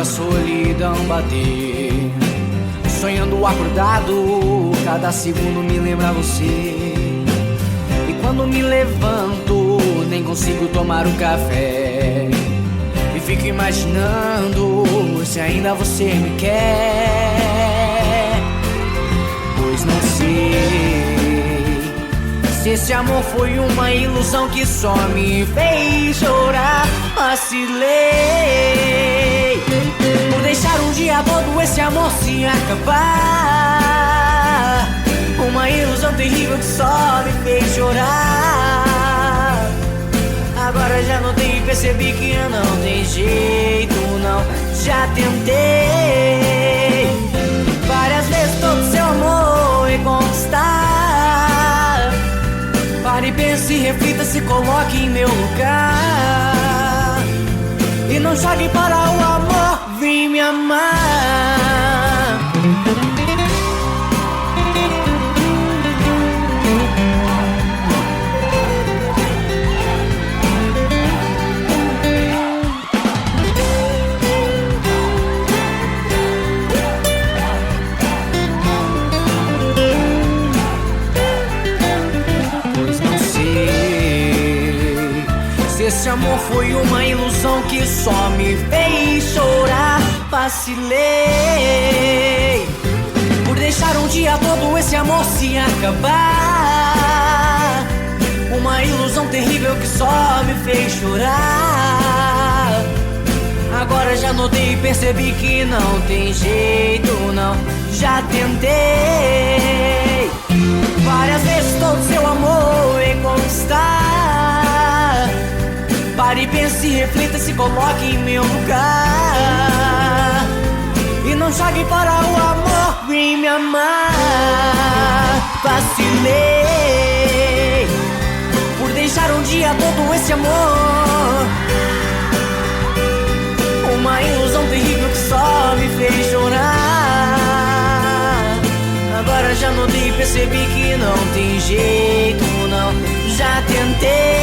a solidão bater. Sonhando acordado, cada segundo me lembra você. E quando me levanto, nem consigo tomar um café. E fico imaginando se ainda você me quer. Pois não sei se esse amor foi uma ilusão que só me fez chorar. Vacilei por deixar um dia todo esse amor se acabar. Uma ilusão terrível que só me fez chorar. Agora já notei e percebi que não tem jeito não. Já tentei várias vezes todo seu amor e conquistar. Pare, pense, reflita, se coloque em meu lugar. E não jogue para o amor, vem me amar. Pois não sei se esse amor foi uma ilusão que só me fez chorar. Vacilei por deixar um dia todo esse amor se acabar. Uma ilusão terrível que só me fez chorar. Agora já notei e percebi que não tem jeito não. Já tentei várias vezes todo seu amor e conquistar. Pare, pense, reflita, se coloque em meu lugar. E não jogue para o amor, vem me amar. Vacilei por deixar um dia todo esse amor. Uma ilusão terrível que só me fez chorar. Agora já notei e percebi que não tem jeito não. Já tentei